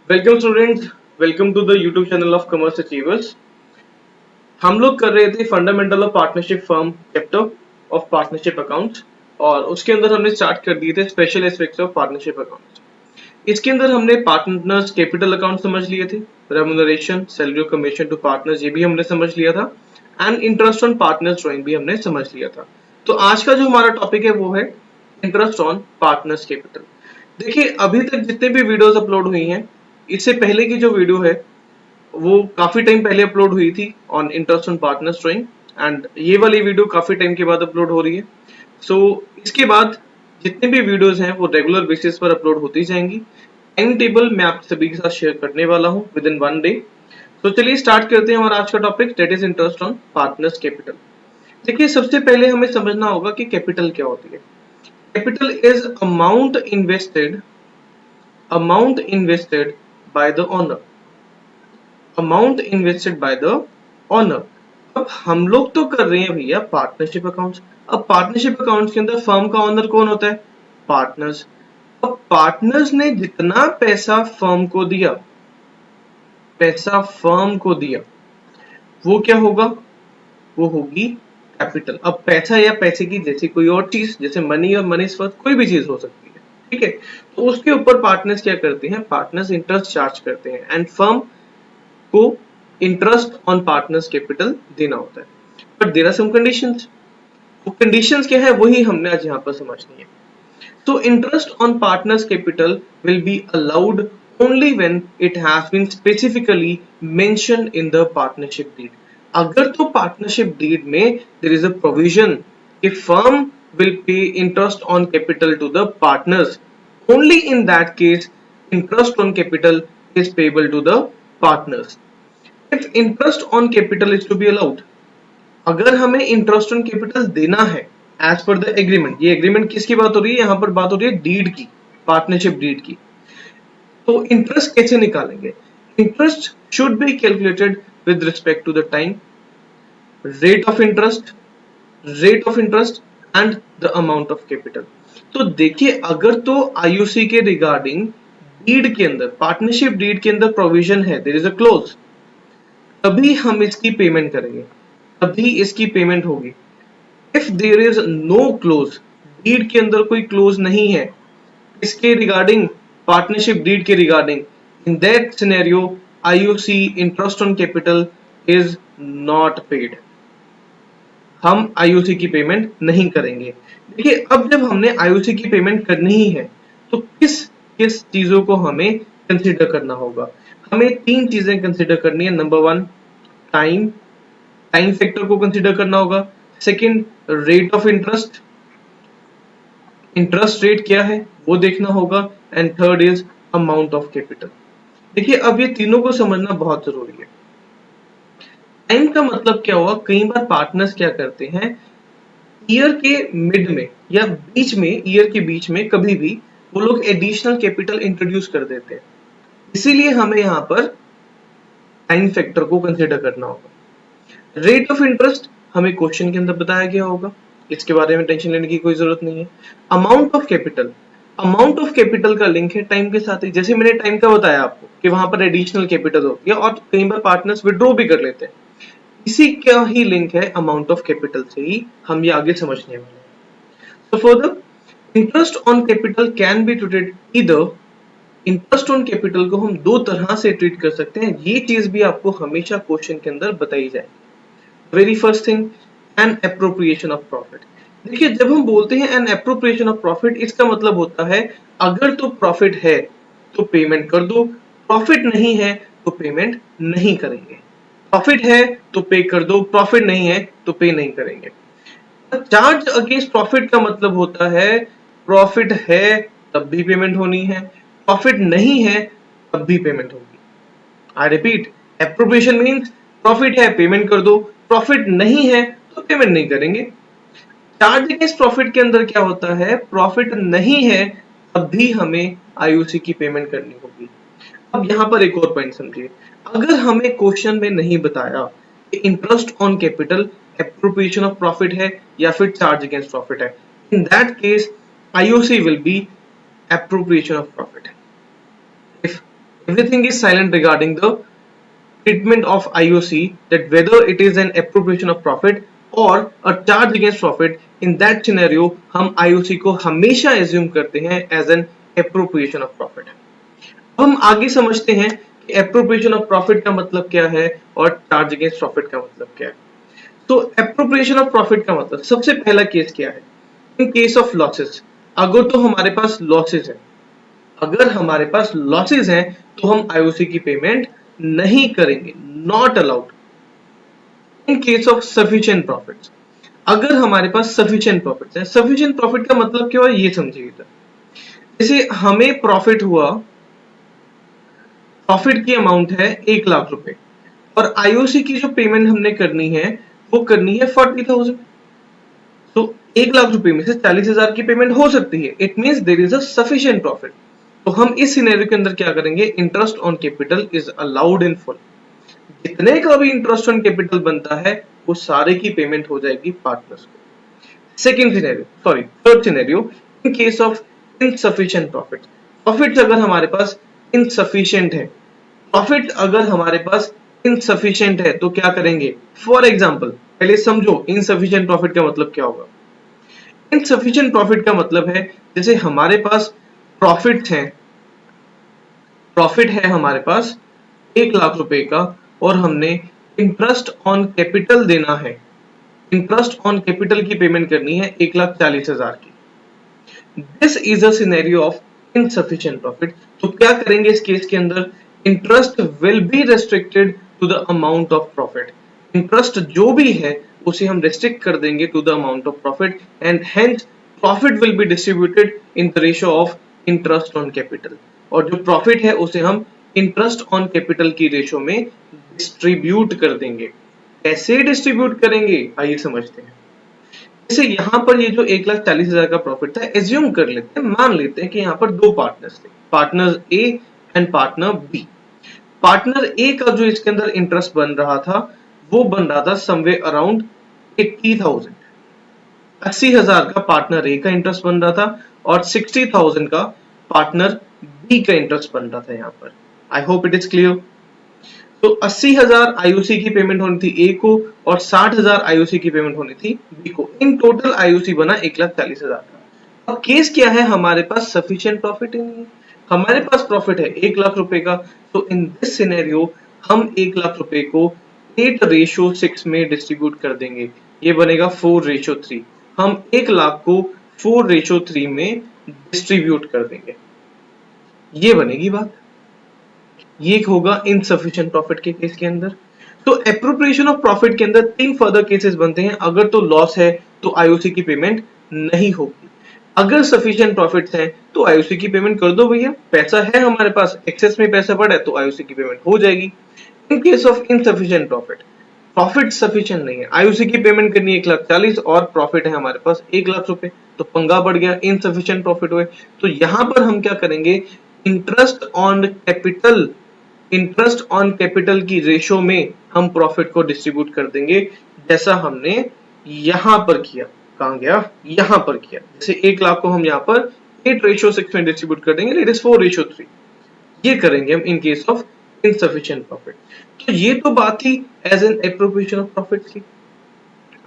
Welcome students, welcome to the YouTube channel of commerce achievers. हम लोग कर रहे थे fundamental of partnership firm chapter of partnership accounts और उसके अंदर हमने स्टार्ट कर दिए थे special aspects of partnership accounts. इसके अंदर हमने पार्टनर्स कैपिटल अकाउंट समझ लिए थे, remuneration, salary commission to partners ये भी हमने समझ लिया था and interest on partners drawing भी हमने समझ लिया था। तो आज का जो हमारा टॉपिक है वो है इंटरेस्ट ऑन पार्टनर्स कैपिटल। देखिए, अभी तक जितने भी वीडियोस अपलोड हुई हैं, इससे पहले की जो वीडियो है वो काफी टाइम पहले अपलोड हुई थी on interest on partners drawing and ये वाली वीडियो काफी टाइम के बाद अपलोड हो रही है। सो इसके बाद जितने भी वीडियोस हैं वो रेगुलर बेसिस पर अपलोड होती जाएंगी। टाइम टेबल मैं आप सभी के साथ शेयर करने वाला हूँ विद इन 1 डे। तो चलिए स्टार्ट करते हैं हमारा आज का topic, that is interest on partners capital. देखिए, सबसे पहले हमें समझना होगा कि कैपिटल क्या होती है। Capital is amount invested by the owner, amount invested by the owner. अब हम लोग तो कर रहे हैं भैया पार्टनरशिप अकाउंट्स। अब पार्टनरशिप अकाउंट्स के अंदर फर्म का ओनर कौन होता है? पार्टनर्स। अब पार्टनर्स ने जितना पैसा फर्म को दिया, वो क्या होगा? वो होगी कैपिटल। अब पैसा या पैसे की जैसी कोई और चीज, जैसे मनी और मनी वर्थ कोई भी चीज हो सकती है, ठीक है। तो उसके ऊपर पार्टनर्स क्या करते हैं? पार्टनर्स इंटरेस्ट चार्ज करते हैं एंड फर्म को इंटरेस्ट ऑन पार्टनर्स कैपिटल देना होता है। But there are some conditions. वो कंडीशंस क्या है वही हमने आज यहाँ पर समझनी है। तो interest on partners capital will be allowed only when it has been specifically mentioned in the partnership deed. अगर तो पार्टनरशिप डीड में देयर इज अ प्रोविजन कि firm will pay interest on capital to the partners, only in that case interest on capital is payable to the partners. If interest on capital is to be allowed, अगर हमें interest on capital देना है as per the agreement, ये agreement किसकी बात हो रही है? यहाँ पर बात हो रही है डीड की, पार्टनरशिप डीड की। तो इंटरेस्ट कैसे निकालेंगे? Interest should be calculated with respect to the time, rate of interest, and the amount of capital. तो देखिए, अगर तो आईयूसी के रिगार्डिंग डीड के अंदर, पार्टनरशिप डीड के अंदर प्रोविजन है, देयर इज अ क्लोज, तभी हम इसकी पेमेंट करेंगे, तभी इसकी पेमेंट होगी। If there is no clause, deed के अंदर कोई क्लोज नहीं है इसके रिगार्डिंग, पार्टनरशिप डीड के regarding, in that scenario IUC interest on capital is not paid. हम आईयूसी की पेमेंट नहीं करेंगे। देखिए, अब जब हमने आईयूसी की पेमेंट करनी ही है तो किस किस चीजों को हमें कंसीडर करना होगा? हमें तीन चीजें कंसीडर करनी है। Number one, time, time factor को कंसीडर करना होगा। Second, rate of interest, interest rate क्या है वो देखना होगा। And third is amount of capital. देखिए, अब ये तीनों को समझना बहुत जरूरी है। टाइम का मतलब क्या हुआ? कई बार पार्टनर्स क्या करते हैं, ईयर के मिड में या बीच में, ईयर के बीच में कभी भी वो लोग एडिशनल कैपिटल इंट्रोड्यूस कर देते हैं। इसीलिए हमें यहाँ पर टाइम फैक्टर को कंसीडर करना होगा। रेट ऑफ इंटरेस्ट हमें क्वेश्चन के अंदर बताया गया होगा, इसके बारे में टेंशन लेने की कोई जरूरत नहीं है। Amount of capital, amount of capital का लिंक है टाइम के साथ ही। जैसे मैंने टाइम का बताया आपको कि वहां पर एडिशनल कैपिटल होती है और कई बार पार्टनर्स विड्रॉ भी कर लेते हैं, इसी का ही लिंक है अमाउंट ऑफ कैपिटल से ही, हम ये आगे समझने वाले हैं। So further, interest on capital can be treated either, interest on capital को हम दो तरह से ट्रीट कर सकते हैं। ये चीज भी आपको हमेशा क्वेश्चन के अंदर बताई जाएगी। Very first thing, an appropriation of profit. देखिए, जब हम बोलते हैं एन एप्रोप्रिएशन ऑफ प्रॉफिट, इसका मतलब होता है अगर तो प्रॉफिट है तो पेमेंट कर दो, प्रॉफिट नहीं है तो पेमेंट नहीं करेंगे। प्रॉफिट है तो पे कर दो, प्रॉफिट नहीं है तो पे नहीं करेंगे। चार्ज अगेंस्ट प्रॉफिट का मतलब होता है प्रॉफिट है तब भी पेमेंट होनी है, प्रॉफिट नहीं है तब भी पेमेंट होगी। I repeat, appropriation means profit है पेमेंट कर दो, प्रॉफिट नहीं है तो पेमेंट नहीं करेंगे। चार्ज अगेंस्ट प्रॉफिट के अंदर क्या होता है, प्रॉफिट नहीं है तब भी हमें आईयूसी की पेमेंट करनी होगी। अब यहाँ पर एक और पॉइंट समझिए, अगर हमें क्वेश्चन में नहीं बताया कि interest on capital appropriation of profit है या फिर चार्ज अगेंस्ट प्रॉफिट है, इन that case IOC will be appropriation of profit. If Everything is silent regarding the treatment of IOC, that whether it is an appropriation of profit or a charge against profit. In that scenario हम IOC को हमेशा assume करते हैं as an appropriation of profit. अब हम आगे समझते हैं कि appropriation of profit का मतलब क्या है और charge against profit का मतलब क्या है. तो appropriation of profit का मतलब सबसे पहला केस क्या है? In case of losses, अगर तो हमारे पास losses है, अगर हमारे पास लॉसेस हैं तो हम आईओसी की पेमेंट नहीं करेंगे, not allowed. In case of sufficient profits, अगर हमारे पास सफिशिएंट प्रॉफिट्स हैं, सफिशिएंट प्रॉफिट का मतलब क्या है ये समझिएगा। जैसे हमें प्रॉफिट हुआ, प्रॉफिट की अमाउंट है 1,00,000 रुपए और आईओसी की जो पेमेंट हमने करनी है वो करनी है 40,000। तो 1,00,000 रुपए में से 40,000 की पेमेंट हो सकती है, it means there is a sufficient profit. तो हम इस सिनेरियो के अंदर क्या करेंगे, interest on capital is allowed in full. जितने का भी इंटरेस्ट ऑन कैपिटल बनता है वो सारे की पेमेंट हो जाएगी पार्टनर्स को। Second scenario, sorry third scenario, in case of insufficient profit, profit अगर हमारे पास इनसफिशिएंट है, प्रॉफिट अगर हमारे पास इनसफिशिएंट है तो क्या करेंगे। फॉर एग्जांपल पहले समझो इनसफिशिएंट प्रॉफिट का मतलब क्या होगा। इनसफिशिएंट प्रॉफिट का मतलब है जैसे हमारे पास प्रॉफिट है, प्रॉफिट है हमारे पास 1,00,000 रुपए का और हमने इंटरेस्ट ऑन कैपिटल देना है, इंटरेस्ट ऑन कैपिटल की पेमेंट करनी है 1,40,000 की। This is a scenario of insufficient profit. तो क्या करेंगे इस केस के अंदर, interest will be restricted to the amount of profit. Interest जो भी है उसे हम रेस्ट्रिक्ट कर देंगे to the amount of profit and hence profit will be distributed in the ratio of interest on capital. और जो प्रॉफिट है उसे हम इंटरेस्ट ऑन कैपिटल की रेशियो में डिस्ट्रीब्यूट कर देंगे। कैसे डिस्ट्रीब्यूट करेंगे आइए समझते हैं। जैसे यहाँ पर ये जो 1,40,000 का प्रॉफिट था, एज्यूम कर लेते हैं, मान लेते हैं कि यहाँ पर दो पार्टनर्स थे, partner A and partner B. Partner A का जो इसके अंदर इंटरेस्ट बन रहा था वो बन रहा था समवेयर अराउंड 80,000, 80,000 का पार्टनर ए का इंटरेस्ट बन रहा था और 60,000 का पार्टनर बी का इंटरेस्ट बन रहा था यहाँ पर। I hope it is clear. तो 80,000 आईओसी की पेमेंट होनी थी ए को और 60,000 आईओसी की पेमेंट होनी थी बी को। इन टोटल आईओसी बना 1,40,000 का। अब केस क्या है, हमारे पास सफिशिएंट प्रॉफिट ही नहीं है, हमारे पास प्रॉफिट है 1,00,000 रुपए का। तो इन दिस सिनेरियो हम 1,00,000 रुपए को 8:6 में डिस्ट्रीब्यूट कर देंगे, ये बनेगा 4:3। हम 1,00,000 को 4:3 में डिस्ट्रीब्यूट कर देंगे, ये बनेगी बात। ये होगा इनसफिशिएंट प्रॉफिट के केस के अंदर। तो एप्रोप्रिएशन ऑफ प्रॉफिट के अंदर तीन फर्दर केसेस बनते हैं। अगर तो लॉस है तो आईओसी की पेमेंट नहीं होगी, अगर सफिशिएंट प्रॉफिट्स हैं तो आईओसी की पेमेंट कर दो भैया, पैसा है हमारे पास, एक्सेस में पैसा पड़ा है तो आईओसी की पेमेंट हो जाएगी। इन case of insufficient profit, profit sufficient नहीं है, आईओसी की पेमेंट करनी है 1,40,000 और प्रॉफिट है हमारे पास 1,00,000 रुपए, तो पंगा बढ़ गया, इनसफिशिएंट प्रॉफिट हुए। तो यहां पर हम क्या करेंगे, interest on capital, interest on capital की रेशो में हम प्रॉफिट को डिस्ट्रीब्यूट कर देंगे, जैसा हमने यहां पर किया। कहां गया, यहां पर किया। जैसे 1,00,000 को हम यहां पर 8:6 में डिस्ट्रीब्यूट कर देंगे, इट इज 4:3। ये करेंगे हम in case of insufficient profit. तो ये तो बात थी as an appropriation of profit की।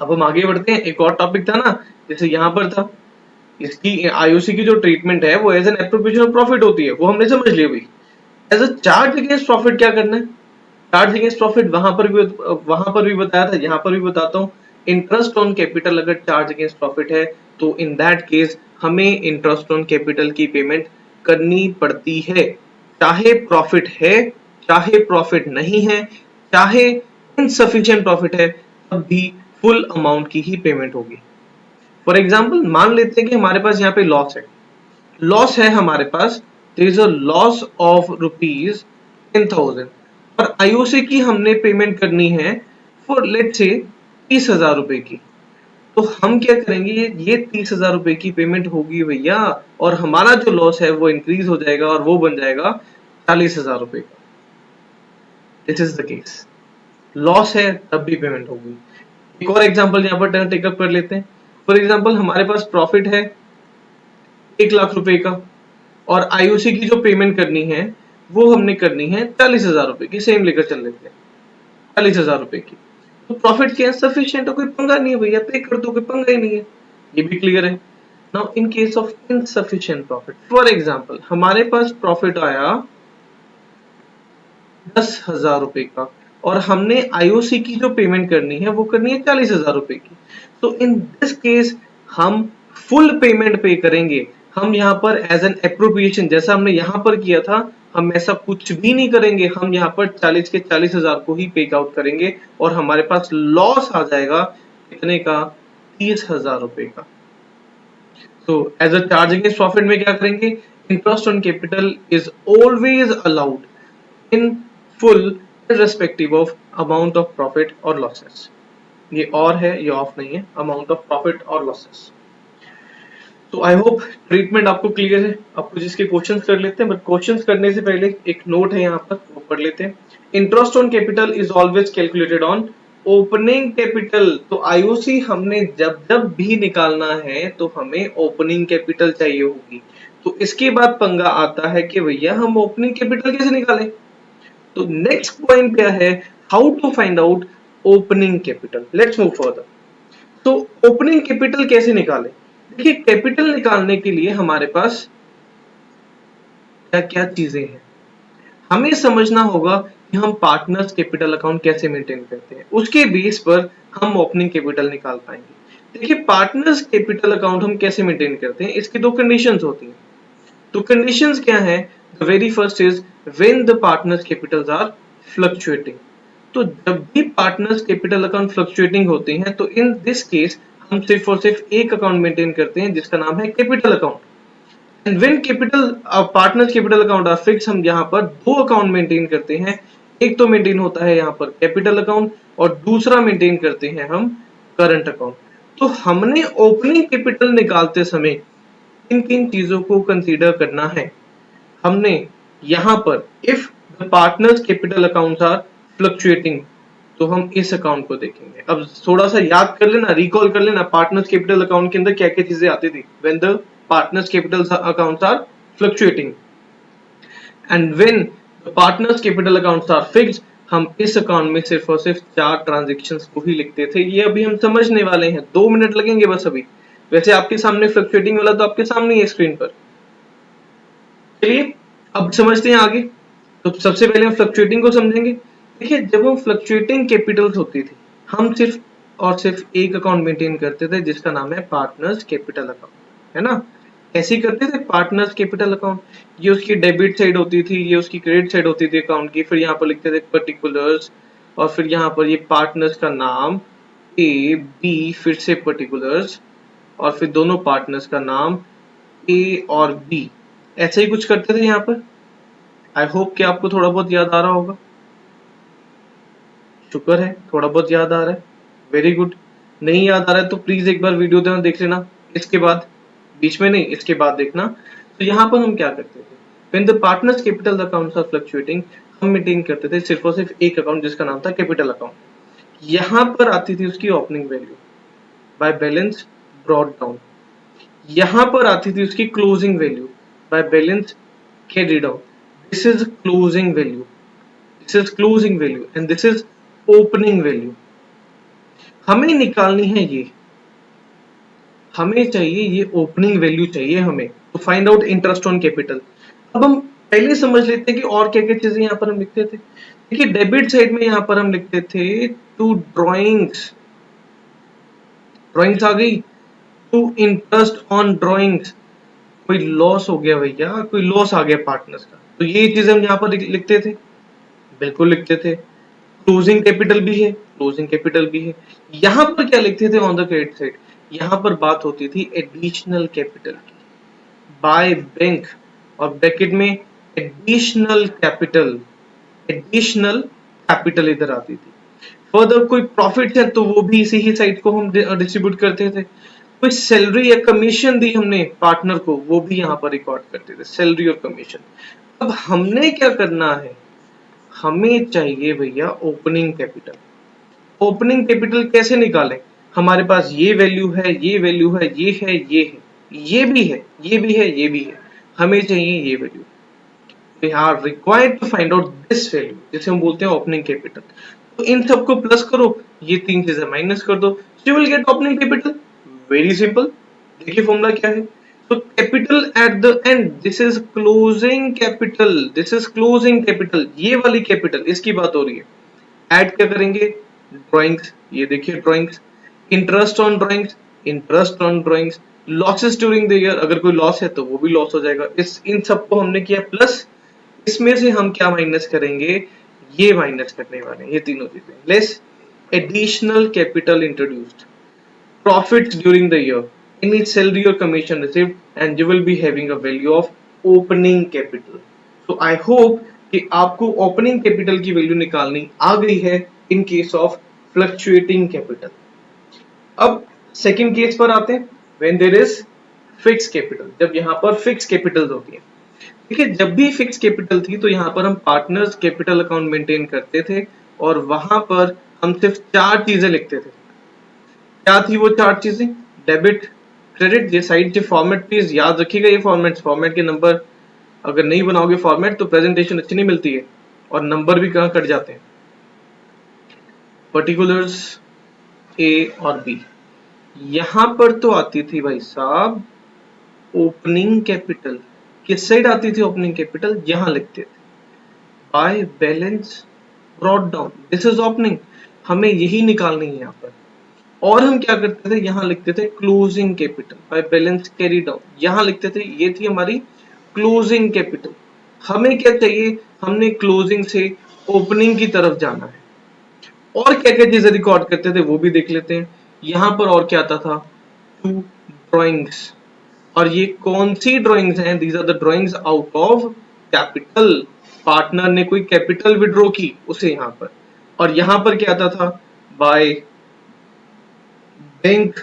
अब हम आगे बढ़ते हैं, एक और टॉपिक था ना, जैसे यहां पर था, इसकी आईओसी की जो ट्रीटमेंट है वो as an appropriation of profit होती है, वो हमने समझ लिया भाई। As a charge against profit क्या करना है, चार्ज अगेंस्ट प्रॉफिट वहां पर भी बताया था, यहाँ पर भी बताता हूँ। इंटरेस्ट ऑन कैपिटल अगर चार्ज अगेंस्ट प्रॉफिट है तो इन दैट केस हमें इंटरेस्ट ऑन कैपिटल की पेमेंट करनी पड़ती है, चाहे प्रॉफिट है चाहे प्रॉफिट नहीं है, चाहे इनसफिशिएंट प्रॉफिट है, तब भी फुल अमाउंट की ही पेमेंट होगी। फॉर एग्जाम्पल मान लेते हैं कि हमारे पास यहाँ पे लॉस है, लॉस है हमारे पास, there is a loss of rupees 10,000 और आईओसी की हमने पेमेंट करनी है फॉर लेट्स से 30,000 रुपए की। तो हम क्या करेंगे, ये 30,000 रुपए की पेमेंट होगी भैया, और हमारा जो लॉस है वो इंक्रीज हो जाएगा और वो बन जाएगा 40,000 रुपए का। This is the case, loss है तब भी पेमेंट होगी। एक और एग्जांपल यहाँ पर टेकअप कर लेते हैं। फॉर एग्जांपल हमारे पास प्रॉफिट है 1,00,000 रुपए का और आईओसी की जो पेमेंट करनी है वो हमने करनी है 40,000 रुपए की, सेम लेकर चल लेते हैं 40,000 रुपए की। तो प्रॉफिट क्या है, सफिशिएंट है, कोई पंगा नहीं है भैया, पे कर दो, कोई पंगा ही नहीं है, ये भी क्लियर है। Now in case of insufficient profit, for example हमारे पास प्रॉफिट आया 10,000 रुपए का और हमने आईओसी की जो पेमेंट करनी है वो करनी है 40,000 रुपए की। तो इन दिस केस हम फुल पेमेंट पे करेंगे। हम यहाँ पर एज एन एप्रोप्रिएशन, जैसा हमने यहाँ पर किया था, हम ऐसा कुछ भी नहीं करेंगे। हम यहाँ पर 40 के 40,000 को ही पे आउट करेंगे और हमारे पास लॉस आ जाएगा कितने का, 30,000 रुपए का। तो as a charge against profit में क्या करेंगे, interest on capital is always allowed in full irrespective of amount of profit or losses। ये और है, ये ऑफ नहीं है, अमाउंट ऑफ प्रॉफिट और लॉसेस। तो आई होप ट्रीटमेंट आपको क्लियर है। आपको जिसके क्वेश्चंस कर लेते हैं, बट क्वेश्चंस करने से पहले एक नोट है यहाँ पर, वो पढ़ लेते हैं। Interest on capital is always calculated on opening capital. तो आईओसी हमने जब जब भी निकालना है तो हमें ओपनिंग कैपिटल चाहिए होगी। तो इसके बाद पंगा आता है कि भैया हम ओपनिंग कैपिटल कैसे निकालें। तो नेक्स्ट पॉइंट क्या है, how to find out opening capital. Let's move further. तो ओपनिंग कैपिटल कैसे निकालें। देखिए, कैपिटल निकालने के लिए हमारे पास क्या क्या चीजें हैं, हमें समझना होगा कि हम पार्टनर्स कैपिटल अकाउंट कैसे मेंटेन करते हैं, उसके बेस पर हम ओपनिंग कैपिटल निकाल पाएंगे। देखिए, पार्टनर्स कैपिटल अकाउंट हम कैसे मेंटेन करते हैं, इसकी दो कंडीशंस होती हैं। तो कंडीशंस क्या है, the very first is when the partners capitals are fluctuating. तो जब भी पार्टनर्स कैपिटल अकाउंट फ्लक्चुएटिंग होते हैं तो इन दिस केस हम सिर्फ और सिर्फ एक अकाउंट मेंटेन करते हैं जिसका नाम है capital account. And when capital partners capital account are fix, हम यहाँ पर दो अकाउंट मेंटेन करते हैं। एक तो मेंटेन होता है यहाँ पर कैपिटल अकाउंट और दूसरा मेंटेन करते हैं हम करंट अकाउंट। तो हमने ओपनिंग कैपिटल निकालते समय किन किन चीजों को कंसीडर करना है, हमने यहाँ पर if the partners capital accounts are fluctuating, तो हम इस अकाउंट को देखेंगे। अब थोड़ा सा याद कर लेना, रिकॉल कर लेना, पार्टनर्स कैपिटल अकाउंट के अंदर क्या क्या चीजें आती थी। When the partners capital accounts are fluctuating and when the partners capital accounts are fixed, हम इस अकाउंट में सिर्फ और सिर्फ 4 ट्रांजैक्शंस को ही लिखते थे। ये अभी हम समझने वाले हैं, 2 मिनट लगेंगे बस अभी। वैसे आपके सामने फ्लक्चुएटिंग वाला तो आपके सामने ही है स्क्रीन पर। चलिए अब समझते हैं आगे। तो सबसे पहले हम फ्लक्चुएटिंग को समझेंगे। देखिए, जब हम फ्लक्चुएटिंग कैपिटल्स होती थी, हम सिर्फ और सिर्फ एक अकाउंट मेंटेन करते थे जिसका नाम है पार्टनर्स कैपिटल अकाउंट, है ना। ऐसे ही करते थे पार्टनर्स कैपिटल अकाउंट। ये उसकी डेबिट साइड होती थी, ये उसकी क्रेडिट साइड होती थी अकाउंट की। फिर यहाँ पर लिखते थे पर्टिकुलर्स और फिर यहाँ पर ये पार्टनर्स का नाम ए बी, फिर से पर्टिकुलर्स और फिर दोनों पार्टनर्स का नाम ए और बी। ऐसे ही कुछ करते थे यहाँ पर। आई होप कि आपको थोड़ा बहुत याद आ रहा होगा। शुक्र है, थोड़ा बहुत याद आ रहा है, वेरी गुड। नहीं याद आ रहा है तो प्लीज एक बार वीडियो देख लेना, इसके बाद, बीच में नहीं, इसके बाद देखना। तो यहाँ पर हम क्या करते थे, when the partners capital accounts are fluctuating, हम मेंटेन करते थे सिर्फ और सिर्फ एक अकाउंट जिसका नाम था कैपिटल अकाउंट। यहाँ पर आती थी उसकी opening value by balance brought down, यहाँ पर आती थी उसकी closing value by balance carried down. This is closing value, this is closing value and this is opening value. हमें निकालनी है ये, हमें चाहिए ये ओपनिंग वैल्यू चाहिए हमें, तो find out interest on capital. अब हम पहले समझ लेते हैं कि और क्या क्या चीजें यहाँ पर हम लिखते थे। देखिए, डेबिट साइड में यहाँ पर हम लिखते थे टू ड्रॉइंग्स, ड्रॉइंग्स आ गई, टू इंटरेस्ट ऑन ड्रॉइंग्स। कोई लॉस हो गया भैया, कोई लॉस आ गया पार्टनर्स का, तो ये चीजें हम यहाँ पर लिखते थे, बिल्कुल लिखते थे। क्लोजिंग कैपिटल भी है, क्लोजिंग कैपिटल भी है। यहाँ पर क्या लिखते थे ऑन द क्रेडिट साइड, यहाँ पर बात होती थी एडिशनल कैपिटल की, बाय बैंक और ब्रैकेट में एडिशनल कैपिटल, एडिशनल कैपिटल इधर आती थी। फर्दर कोई प्रॉफिट है तो वो भी इसी ही साइड को हम डिस्ट्रीब्यूट करते थे। कोई सैलरी या कमीशन दी हमने पार्टनर को, वो भी यहाँ पर रिकॉर्ड करते थे, सैलरी और कमीशन। अब हमने क्या करना है, हमें चाहिए भैया ओपनिंग कैपिटल। ओपनिंग कैपिटल कैसे निकालें, हमारे पास ये वैल्यू है, ये वैल्यू है, ये है, ये है, ये भी है, ये भी है, ये भी है, हमें चाहिए ये value. We are required to find out this value, जिसे हम बोलते हैं ओपनिंग कैपिटल। तो इन सबको प्लस करो, ये तीन चीजें माइनस कर दो, so you will get opening capital. Very simple. देखिए फॉर्मूला क्या है। तो capital at the end, this is closing capital, this is closing capital, ये वाली कैपिटल इसकी बात हो रही है। ऐड क्या करेंगे, ड्राइंग्स, ये देखिए drawings, interest on drawings, interest on drawings, losses during the year, अगर कोई लॉस है तो वो भी लॉस हो जाएगा। इस इन सबको हमने किया प्लस, इसमें से हम क्या माइनस करेंगे, ये माइनस करने वाले हैं ये तीनों चीजें। Less additional capital introduced, profits during the year, any salary or commission received, and you will be having a value of opening capital. So I hope कि आपको opening capital की वैल्यू निकालनी आ गई है in case of fluctuating capital। अब second case पर आते हैं, when there is fixed capital, जब यहाँ पर fixed capital होती है। देखिए जब भी फिक्स कैपिटल थी तो यहाँ पर हम पार्टनर्स कैपिटल अकाउंट मेंटेन करते थे और वहां पर हम सिर्फ चार चीजें लिखते थे। क्या थी वो चार चीजें, डेबिट, क्रेडिट, ये साइड के फॉर्मेट प्लीज याद रखिएगा, ये फॉर्मेट के नंबर अगर नहीं बनाओगे फॉर्मेट तो प्रेजेंटेशन अच्छी नहीं मिलती है और नंबर भी कहाँ कट जाते हैं। पर्टिकुलर्स ए और बी, यहां पर तो आती थी भाई साहब ओपनिंग कैपिटल, किस साइड आती थी ओपनिंग कैपिटल, यहां लिखते थे by balance brought down, this is opening, हमें यही निकालनी है यहाँ पर। और हम क्या करते थे, यहां लिखते थे closing capital by balance carry down, यहां लिखते थे, ये थी हमारी क्लोजिंग कैपिटल। हमें क्या चाहिए, हमने क्लोजिंग से ओपनिंग की तरफ जाना है। और क्या क्या चीजें रिकॉर्ड करते थे वो भी देख लेते हैं। यहां पर और क्या आता था, टू ड्रॉइंग्स, और ये कौन सी ड्रॉइंग्स हैं, these are the drawings out of capital, partner ने कोई कैपिटल विड्रॉ की उसे यहां पर। और यहां पर क्या आता था, बाय बैंक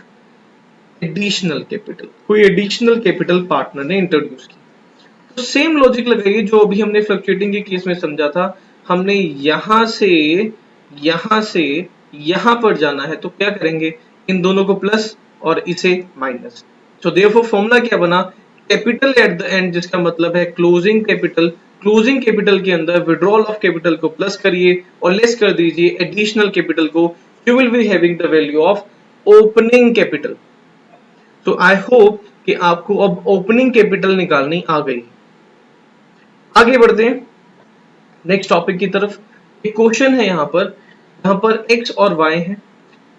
एडिशनल कैपिटल, कोई एडिशनल कैपिटल पार्टनर ने इंट्रोड्यूस की। तो सेम लॉजिक लगाइए जो अभी हमने फ्लक्चुएटिंग के केस में समझा था, हमने यहां से यहां पर जाना है तो क्या करेंगे, इन दोनों को प्लस और इसे माइनस। तो देयरफॉर फॉर्मूला क्या बना, कैपिटल एट द एंड, जिसका मतलब है क्लोजिंग कैपिटल, क्लोजिंग कैपिटल के अंदर विड्रॉल ऑफ कैपिटल को प्लस करिए और लेस कर दीजिए एडिशनल कैपिटल को, you will be having the value of opening capital. तो आई होप कि आपको अब ओपनिंग कैपिटल निकालनी आ गई। आगे बढ़ते हैं नेक्स्ट टॉपिक की तरफ। एक क्वेश्चन है यहाँ पर x और y हैं,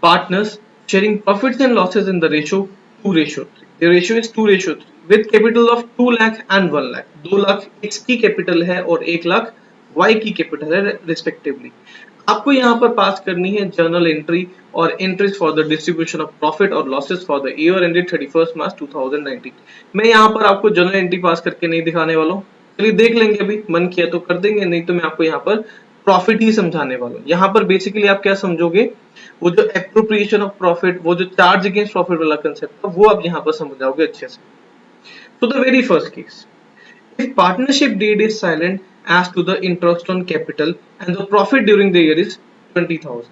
partners sharing profits and losses in the ratio 2:3, the ratio is 2:3 with capital of 2 lakh and 1 lakh, 2 lakh x की कैपिटल है और 1 लाख y की कैपिटल है रिस्पेक्टिवली। आपको यहाँ पर पास करनी है जर्नल एंट्री और entries for the distribution of profit और losses for the year ended 31 March 2019। मैं यहाँ पर आपको जर्नल एंट्री पास करके नहीं दिखाने वाला हूँ, चलिए देख लेंगे, अभी मन किया तो कर देंगे, नहीं तो मैं आपको यहाँ पर प्रॉफिट ही समझाने वाला हूँ। यहाँ पर बेसिकली आप क्या समझोगे, वो जो एप्रोप्रिएशन ऑफ प्रॉफिट, वो जो चार्ज अगेंस्ट प्रॉफिट वाला कंसेप्ट था वो आप यहाँ पर समझ जाओगे अच्छे से। तो the very first case, if partnership deed is silent as to the interest on capital and the profit during the year is 20,000,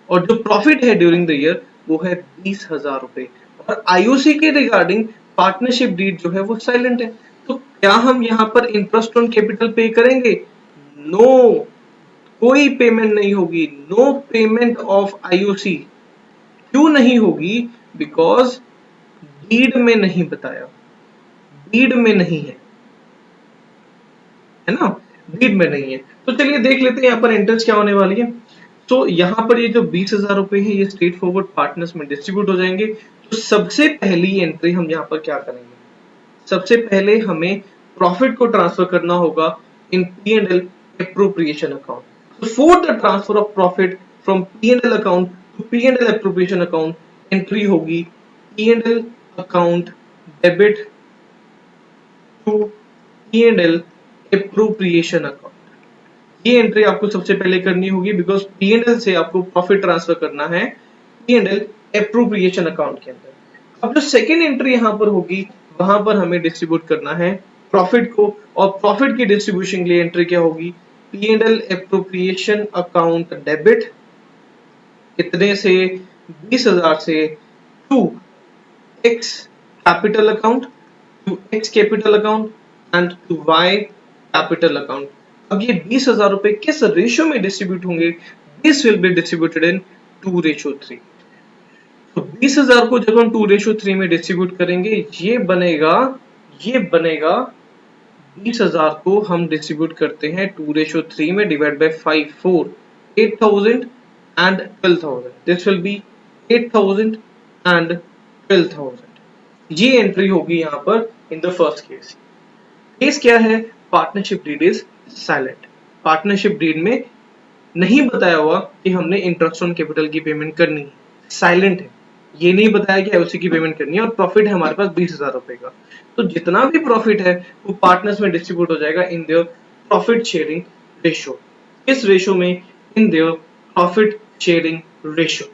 और जो प्रॉफिट है ड्यूरिंग द ईयर वो है 20,000 रुपए, और आईओसी के रिगार्डिंग पार्टनरशिप डीड जो है वो साइलेंट है, तो क्या हम यहाँ पर इंटरेस्ट ऑन कैपिटल पे करेंगे, नो, कोई पेमेंट नहीं होगी, नो पेमेंट ऑफ आईओसी। क्यों नहीं होगी, बिकॉज डीड में नहीं बताया, डीड में नहीं है ना, डीड में नहीं है। तो चलिए देख लेते हैं यहाँ पर इंटरेस्ट क्या होने वाली है। तो यहाँ पर ये जो 20,000 रुपए है ये स्ट्रेट फॉरवर्ड पार्टनर्स में डिस्ट्रीब्यूट हो जाएंगे। तो सबसे पहली एंट्री हम यहाँ पर क्या करेंगे, सबसे पहले हमें प्रॉफिट को ट्रांसफर करना होगा इन P&L एप्रोप्रिएशन अकाउंट। तो for the transfer of profit from P&L account to P&L appropriation account, entry होगी P&L account debit to P&L appropriation account. ये एंट्री आपको सबसे पहले करनी होगी बिकॉज P&L से आपको प्रॉफिट ट्रांसफर करना है P&L एप्रोप्रिएशन अकाउंट के अंदर। अब जो सेकेंड एंट्री यहाँ पर होगी वहां पर हमें डिस्ट्रीब्यूट करना है प्रॉफिट को, और प्रॉफिट की डिस्ट्रीब्यूशन के लिए एंट्री क्या होगी, P&L एप्रोप्रिएशन अकाउंट डेबिट, कितने से, 20,000 से, to X capital account, to X capital account and to Y capital account. अब ये 20,000 रुपए किस रेशियो में डिस्ट्रीब्यूट होंगे? This will be distributed in 2:3। तो 20,000 को जब हम 2:3 में डिस्ट्रीब्यूट करेंगे, ये बनेगा 20,000 को हम डिस्ट्रीब्यूट करते हैं 2:3 में divide by 5 4 8,000 and 12,000। This will be 8,000 and 12,000। ये एंट्री होगी यहाँ पर in the first case. Case क्या है? Partnership deed is silent. Partnership deed में नहीं बताया हुआ कि हमने इंटरेस्ट ऑन कैपिटल की पेमेंट करनी है, साइलेंट है। ये नहीं बताया कि आईओसी की पेमेंट करनी है और प्रॉफिट है हमारे पास 20,000 रुपए का। तो जितना भी प्रॉफिट है वो पार्टनर्स में डिस्ट्रीब्यूट हो जाएगा in their profit sharing ratio. किस रेशियो में? In their profit sharing ratio.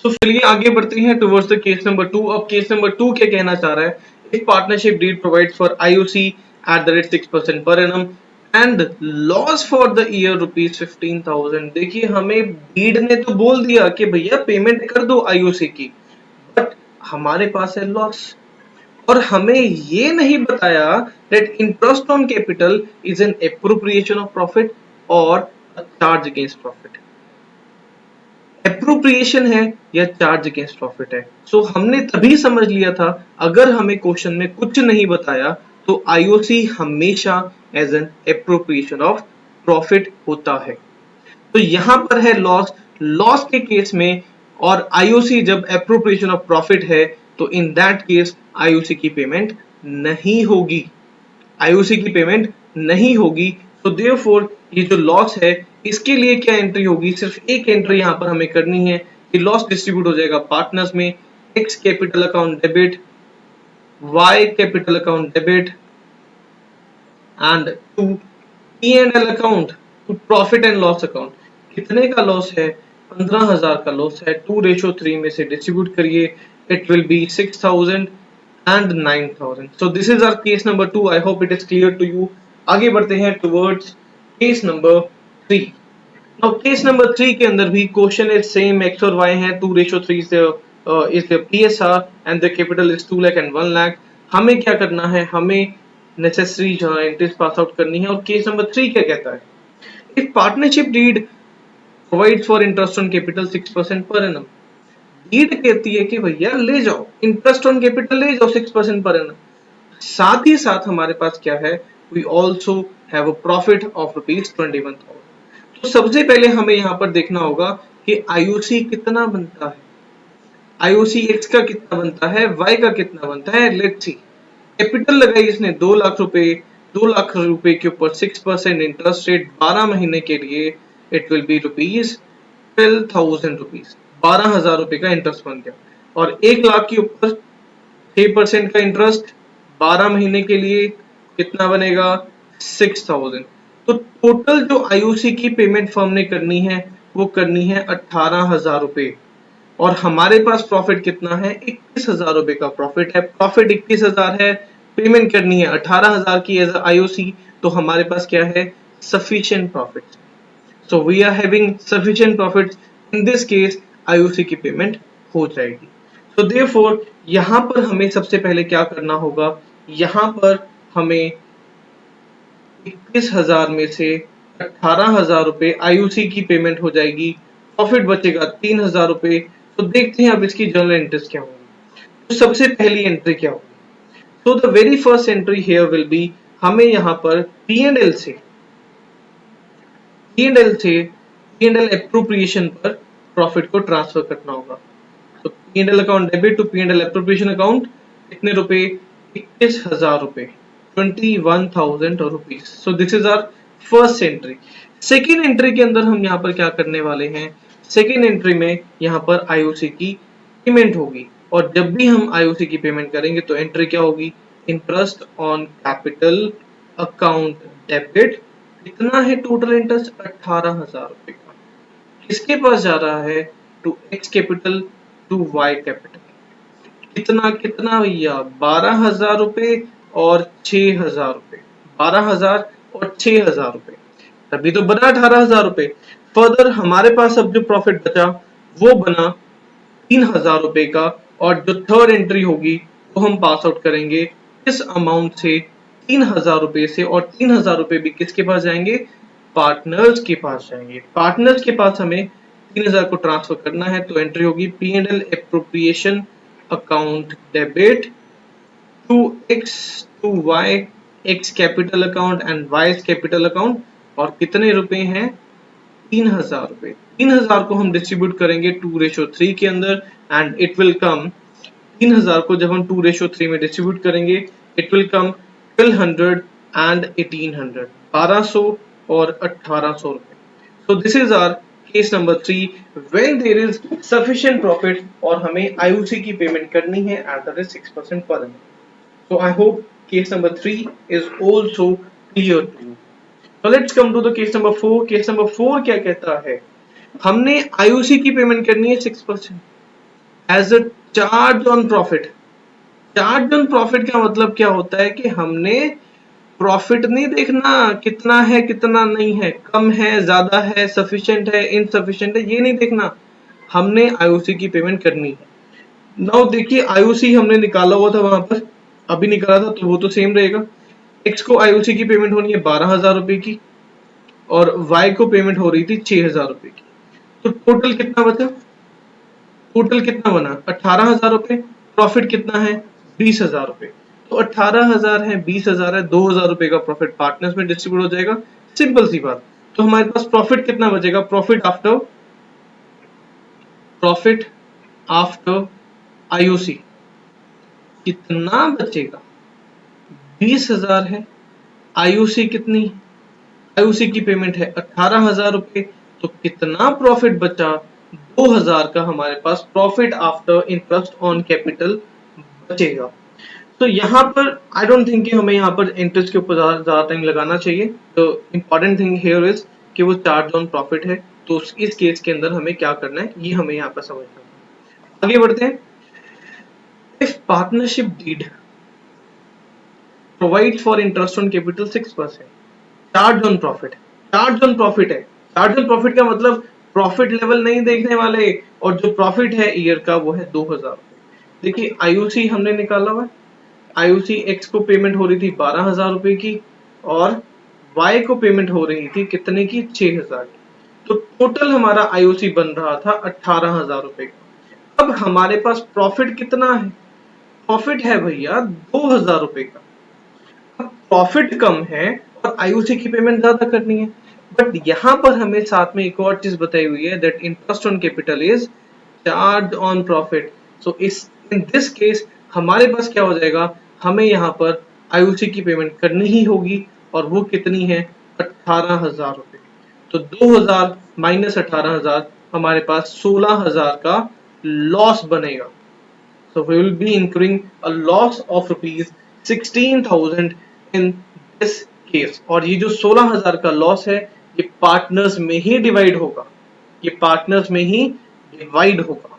So चलिए आगे बढ़ते हैं टुवर्ड्स द केस नंबर 2। अब केस नंबर 2 क्या कहना चाह रहा है? If partnership deed provides for IOC at the rate 6% per annum and loss for the year rupees 15,000। देखिए हमें डीड ने तो बोल दिया कि भैया पेमेंट कर दो आईओसी की, बट हमारे पास है लॉस और हमें ये नहीं बताया that interest on capital is an appropriation of profit और चार्ज अगेंस्ट प्रॉफिट। एप्रोप्रिएशन है या चार्ज अगेंस्ट प्रॉफिट है। सो हमने तभी समझ लिया था अगर हमें क्वेश्चन में कुछ नहीं बताया तो आईओसी हमेशा as an appropriation of profit होता है। तो यहां पर है लॉस, लॉस के केस में, और आईओसी जब एप्रोप्रिएशन ऑफ प्रॉफिट है तो इन दैट केस आईओसी की पेमेंट नहीं होगी, आईओसी की पेमेंट नहीं होगी। तो देयरफॉर ये जो लॉस है इसके लिए क्या एंट्री होगी? सिर्फ एक एंट्री यहां पर हमें करनी है कि लॉस डिस्ट्रीब्यूट हो जाएगा पार्टनर्स में, X capital account debit, Y capital account debit and to P and L account, to profit and loss account. कितने का लॉस है? 15,000 का लॉस है। 2:3 में से डिस्ट्रीब्यूट करिए, it will be 6,000 and 9,000। So this is our case number 2। I hope it is clear to you। आगे बढ़ते हैं towards case number 3। Now case number 3 के अंदर भी क्वेश्चन is same, x और y है, 2:3 is the PSR and the capital is 2 lakh and 1 lakh। हमें क्या करना है? हमें नेसेसरी जो है एंट्रीज पास आउट करनी है। और केस नंबर 3 क्या कहता है? If partnership deed provides for interest on capital 6% per annum. Deed कहती है कि भैया ले जाओ इंटरेस्ट ऑन कैपिटल, ले जाओ 6% पर एनम। साथ ही साथ हमारे पास क्या है? We also have a profit of rupees 21,000। तो सबसे पहले हमें यहाँ पर देखना होगा कि आईओसी कितना बनता है। आईओसी एक्स का कितना बनता है, वाई का कितना बनता है। Let's see. कैपिटल लगाई इसने 2 लाख रुपए, 2 लाख रुपए के ऊपर 6% इंटरेस्ट रेट 12 महीने के लिए, it will be rupees 12,000 rupees. 12,000 रुपए का इंटरेस्ट बन गया। और 1 लाख के ऊपर 6% का इंटरेस्ट 12 महीने के लिए कितना बनेगा? 6,000। तो टोटल जो आईओसी की पेमेंट फर्म ने करनी है वो करनी है 18,000 रुपए। और हमारे पास प्रॉफिट कितना है? 21,000 रुपए का प्रॉफिट है। प्रॉफिट 21,000 है, पेमेंट करनी है 18,000 की एज आईओसी। तो हमारे पास क्या है? Sufficient profit. So we are having sufficient profit. In this case IOC की पेमेंट हो जाएगी। तो देयरफॉर यहां पर हमें सबसे पहले क्या करना होगा? यहां पर हमें 21,000 में से 18,000 रुपए आईओसी की पेमेंट हो जाएगी, प्रॉफिट बचेगा 3,000 रुपए। तो देखते हैं अब इसकी जर्नल एंट्रीज क्या होंगी। तो सबसे पहली एंट्री क्या होगी? तो the very first entry here will be, हमें यहाँ पर पी एंड एल से पी एंड एल एप्रोप्रिएशन पर प्रॉफिट को ट्रांसफर करना होगा। तो P and L account debit to P and L appropriation account, कितने रुपए? 21,000 रुपए, 21,000 rupees. So this is our first entry. Second entry के अंदर हम यहाँ पर क्या करने वाले हैं? सेकेंड एंट्री में यहाँ पर आईओसी की पेमेंट होगी। और जब भी हम आईओसी की पेमेंट करेंगे तो एंट्री क्या होगी? Interest on capital account debit. कितना है टोटल इंटरेस्ट? 18,000 रुपए का। किसके पास जा रहा है? To X capital to Y capital. कितना कितना भैया? 12,000 रुपए और 6,000 रुपए। 12,000 और 6,000 रुपए, तभी तो बना 18,000 रुपए। फर्दर हमारे पास अब जो प्रॉफिट बचा वो बना 3,000 रुपए का। और जो थर्ड एंट्री होगी वो हम पास आउट करेंगे इस अमाउंट से 3000 रुपए से, और 3000 रुपए भी किसके पास जाएंगे? पार्टनर्स के पास जाएंगे। पार्टनर्स के पास हमें 3000 को ट्रांसफर करना है, तो एंट्री होगी P&L appropriation account debit to X to Y, X capital account and Y capital account, और कितने रुपए हैं? 3000 रुपए। 3000 को हम डिस्ट्रीब्यूट करेंगे 2:3 के अंदर, एंड इट विल कम, 3000 को जब हम 2:3 में डिस्ट्रीब्यूट करेंगे, इट विल कम 1200 एंड 1800, 1200 और 1800 रुपए। So this is our case number 3 when there is sufficient profit और हमें आईयूसी की पेमेंट करनी है एट द रेट 6% पर annum. So I hope case number 3 is also clear to you. So let's come to the case number 4. Case number 4 क्या कहता है? हमने आईयूसी की पेमेंट करनी है 6% as a charge on profit. Charge on profit का मतलब क्या होता है कि हमने प्रॉफिट नहीं देखना कितना है कितना नहीं है, कम है ज्यादा है, सफिशिएंट है इनसफिशिएंट है, ये नहीं देखना, हमने आईयूसी की पेमेंट करनी है। नाउ देखिए आईयूसी हमने निकाला हुआ था वहां पर, अभी निकाला था, तो वो तो सेम रहेगा। एक्स को आईयूसी की पेमेंट होनी है 12,000 रुपए की, और वाई को पेमेंट हो रही थी 6,000 रुपए की। तो टोटल कितना बचा? टोटल कितना बना? 18,000 रुपए। प्रॉफिट कितना है? 20,000 रुपए। तो 18,000 है, 20,000 है, 2,000 रुपए का प्रॉफिट पार्टनर्स में डिस्ट्रीब्यूट हो जाएगा। सिंपल सी बात। तो हमारे पास प्रॉफिट कितना बचेगा? प्रॉफिट आफ्टर आईयूसी कितना बचेगा? 20,000 है। आईयूसी कितनी? आईयूसी की पेमेंट है 18,000 रुपए। तो कितना प्रॉफिट बचा? 2,000 का हमारे पास profit after interest on capital बचेगा। तो यहाँ पर आई डोंट थिंक कि हमें यहाँ पर इंटरेस्ट के ऊपर ज्यादा टाइम लगाना चाहिए। तो इंपॉर्टेंट थिंग हियर इज कि वो चार्ज ऑन प्रॉफिट है। तो इस केस के अंदर हमें क्या करना है ये हमें यहाँ पर समझना है। आगे बढ़ते हैं। If partnership deed provide for interest on capital 6%, charge on profit, charge on profit है। चार्ज ऑन प्रॉफिट का मतलब प्रॉफिट लेवल नहीं देखने वाले, और जो प्रॉफिट है ईयर का वो है 2,000 रुपए। देखिए आईयूसी हमने निकाला हुआ, आईयूसी एक्स को पेमेंट हो रही थी 12,000 रुपए की, और वाई को पेमेंट हो रही थी कितने की? 6,000 की। तो टोटल हमारा आईयूसी बन रहा था 18,000 रुपए का। अब हमारे पास प्रॉफिट कितना है? प्रॉफिट है भैया 2,000 रुपए का। प्रॉफिट कम है और आईयूसी की पेमेंट ज्यादा करनी है, बट यहां पर हमें साथ में एक और चीज बताई हुई है that interest on capital is charge on profit. So इस इन दिस केस हमारे पास क्या हो जाएगा? हमें यहाँ पर आईयूसी की पेमेंट करनी ही होगी, और वो कितनी है? 18,000 रुपए। तो 2,000 माइनस 18,000 हमारे पास 16,000 का लॉस बनेगा। So we will be incurring a loss of rupees 16,000 in this case। और ये जो 16,000 का लॉस है ये पार्टनर्स में ही डिवाइड होगा, ये पार्टनर्स में ही डिवाइड होगा।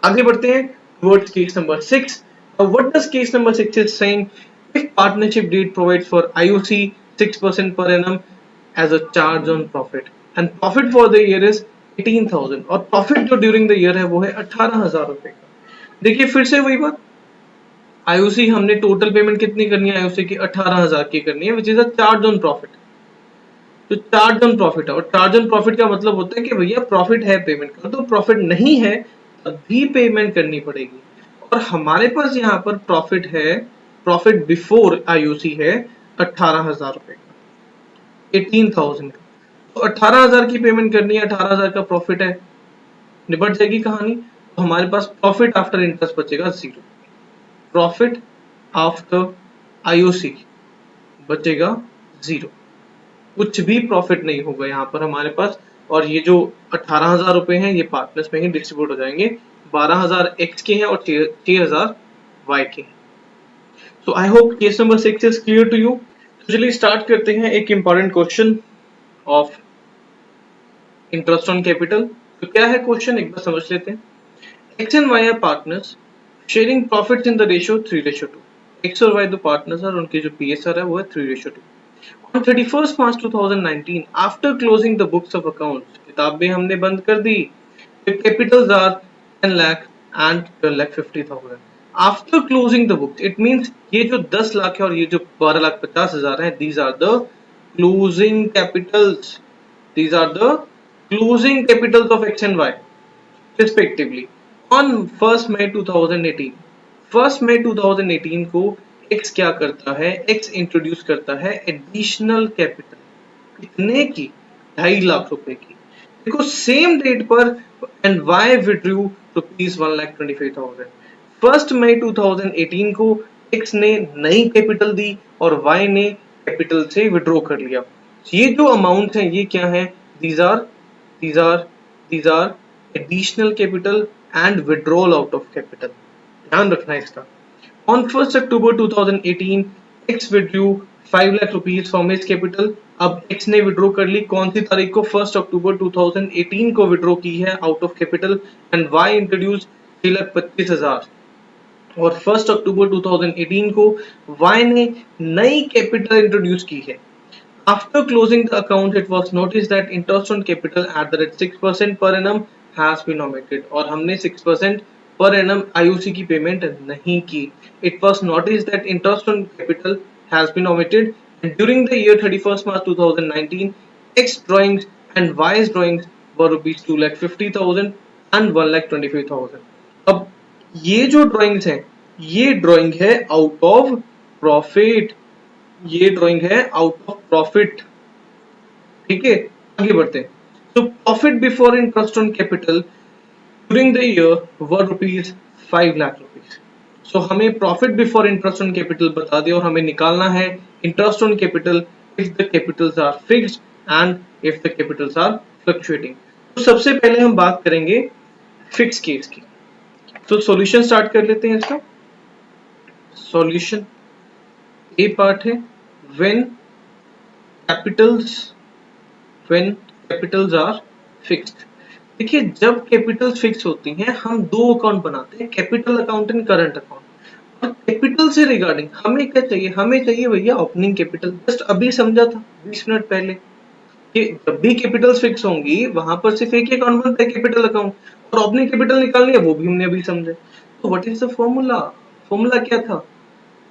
आगे बढ़ते हैं towards case number 6। What does case number 6 is saying? If partnership deed provides for IOC 6% per annum as a charge on profit and profit for the year is 18,000, और profit जो during the year है वो है 18,000 रुपए का। देखिए फिर से वही बात, आईयूसी हमने टोटल पेमेंट कितनी करनी है? आईयूसी की 18,000 की करनी है, which is a charge on profit. तो चार्ज ऑन प्रॉफिट है, और चार्ज ऑन प्रॉफिट का मतलब होता है कि भैया प्रॉफिट है पेमेंट का, तो प्रॉफिट नहीं है तभी पेमेंट करनी पड़ेगी। और हमारे पास यहाँ पर प्रॉफिट है, प्रॉफिट बिफोर आईयूसी है 18,000 रुपए का, 18,000 का। तो 18,000 की पेमेंट करनी है, 18,000 का प्रॉफिट है, निपट जाएगी कहानी। तो हमारे पास प्रॉफिट आफ्टर इंटरेस्ट बचेगा 0। प्रॉफिट आफ्टर आईओसी बचेगा 0। कुछ भी प्रॉफिट नहीं होगा यहाँ पर हमारे पास, और ये जो 18,000 रुपए हैं ये पार्टनर्स में ही डिस्ट्रीब्यूट हो जाएंगे। 12,000 एक्स के हैं और 6,000 वाई के हैं। So I hope case number 6 is clear to you. तो चलिए स्टार्ट करते हैं एक important question of interest on capital. तो क्या है क्वेश्चन, एक बार समझ लेते हैं। X and Y are partners sharing profits in the ratio 3:2। X और वाई दो पार्टनर्स हैं और उनकी जो पीएसआर है वो है 3:2। On 31st March 2019, after closing the books of accounts, किताबें हमने बंद कर दी। The capitals are 10 lakh and 12,50,000। After closing the books, it means ये जो 10 लाख है और ये जो 12,50,000 है, these are the closing capitals, these are the closing capitals of X and Y respectively on 1st May 2018। 1st May 2018 को X क्या करता है, X इंट्रोड्यूस करता है एडिशनल कैपिटल, कितने की, 2.5 लाख रुपए की। देखो सेम डेट पर and Y withdrew ₹1,25,000। 1st May 2018 को X ने नई कैपिटल दी और Y ने कैपिटल से विड्रॉ कर लिया। ये जो अमाउंट है ये क्या है, these are these are these are additional capital and withdrawal out of capital, ध्यान रखना इसका। On 1st October 2018 X withdrew 5 lakh rupees from his capital. अब X ने विड्रॉ कर ली कौन सी तारीख को, 1 अक्टूबर 2018 को विड्रॉ की है out of capital and Y introduce 3,25,000 और 1 अक्टूबर 2018 को Y ने नई कैपिटल इंट्रोड्यूस की है। After closing the account, it was noticed that interest on capital at the rate 6% per annum has been omitted। और हमने 6% per annum IOC की payment नहीं की। It was noticed that interest on capital has been omitted and during the year 31st March 2019, X drawings and Y's drawings were rupees 2,50,000 and 1,25,000। अब ये जो drawings हैं, ये ड्राइंग है आउट ऑफ प्रॉफिट, ये ड्राइंग है आउट ऑफ प्रॉफिट। ठीक है, आगे बढ़ते हैं। तो profit before interest on capital during the year were rupees 5 lakh rupees. So हमें profit before interest on capital बता दिया और हमें निकालना है interest on capital if the capitals are fixed and if the capitals are fluctuating. तो सबसे पहले हम बात करेंगे फिक्स केस की। तो सॉल्यूशन स्टार्ट कर लेते हैं इसका। सॉल्यूशन ए पार्ट है when capitals are fixed। देखिए जब कैपिटल्स फिक्स होती हैं हम दो अकाउंट बनाते हैं, capital account and current account. और कैपिटल से रिगार्डिंग हमें क्या चाहिए, हमें चाहिए भैया ओपनिंग कैपिटल। जस्ट अभी समझा था 20 मिनट पहले कि जब भी कैपिटल्स फिक्स होंगी वहां पर सिर्फ एक ही अकाउंट बनता है, कैपिटल अकाउंट, और ओपनिंग कैपिटल निकालनी है वो भी हमने अभी समझा। तो what is the formula, formula क्या था,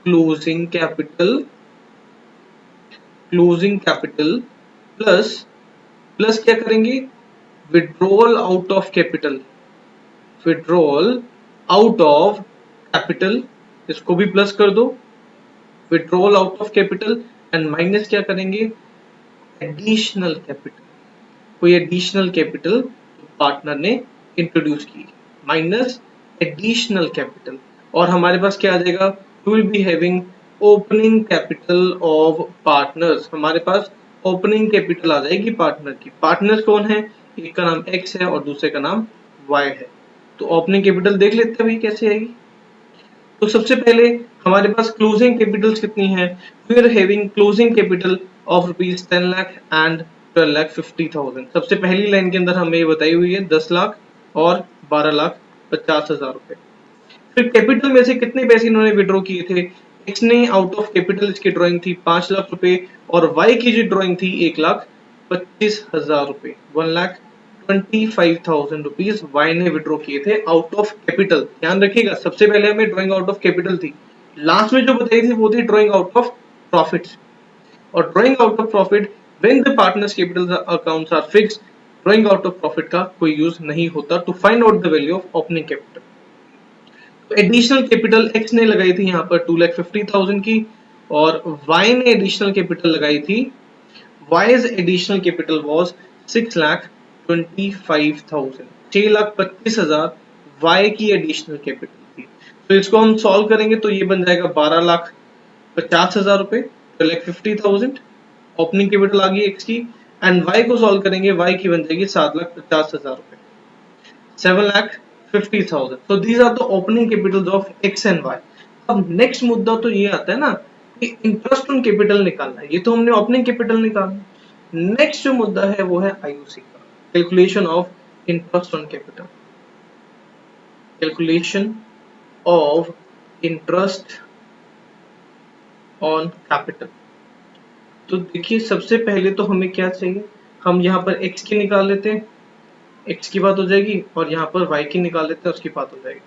क्लोजिंग कैपिटल प्लस क्या करेंगे, withdrawal out of capital, withdrawal out of capital, इसको भी प्लस कर दो, withdrawal out of capital and minus क्या करेंगे, एडिशनल कैपिटल, कोई एडिशनल कैपिटल पार्टनर ने इंट्रोड्यूस की, माइनस एडिशनल कैपिटल। और हमारे पास क्या आ जाएगा, we will be having opening capital of partners. हमारे पास ओपनिंग कैपिटल आ जाएगी पार्टनर की। पार्टनर्स कौन है, एक का नाम एक्स है और दूसरे का नाम वाई है। तो ओपनिंग कैपिटल देख लेते हैं भाई कैसे आएगी। तो सबसे पहले हमारे पास क्लोजिंग कैपिटल्स कितनी है, we are having closing capital of rupees 10 lakh and 12,50,000। सबसे पहली लाइन के अंदर हमें ये बताई हुई है 10 लाख और 12,50,000 रुपए। फिर कैपिटल में से कितने पैसे इन्होंने विड्रॉ किए थे, एक्स ने आउट ऑफ कैपिटल इसकी ड्राइंग थी 5 लाख रुपए और वाई की जो ड्राइंग थी 1,25,000 रुपए, 1,25,000 रुपीज वाई ने विड्रॉ किए थे आउट ऑफ कैपिटल। ध्यान रखिएगा सबसे पहले हमें ड्राइंग आउट ऑफ कैपिटल थी, लास्ट में जो बताई थी वो थी ड्राइंग आउट ऑफ प्रॉफिट। और drawing out of profit when the partners capital accounts are fixed, drawing out of profit का कोई यूज नहीं होता to find out the value of opening capital. तो एडिशनल कैपिटल एक्स ने लगाई थी यहाँ पर 2,50,000 की और वाई ने एडिशनल कैपिटल लगाई थी, Y's additional capital was 6,25,000, 6,25,000 Y की एडिशनल कैपिटल थी। तो इसको हम सॉल्व करेंगे तो ये बन जाएगा 12,50,000 रुपए, 12,50,000 ओपनिंग कैपिटल आ गई एक्स की, एंड वाई को सॉल्व करेंगे, वाई की बन जाएगी 7,50,000 रुपए, 7,50,000। So these are the opening capitals of X and Y। अब नेक्स्ट मुद्दा तो ये आता है ना कि इंटरेस्ट ऑन कैपिटल निकालना है, ये तो हमने ओपनिंग कैपिटल निकालना। नेक्स्ट जो मुद्दा है वो है आईयूसी का, calculation of interest on capital, calculation of interest on capital. तो देखिए सबसे पहले तो हमें क्या चाहिए, हम यहाँ पर x की निकाल लेते हैं, x की बात हो जाएगी, और यहाँ पर y की निकाल लेते हैं, उसकी बात हो जाएगी।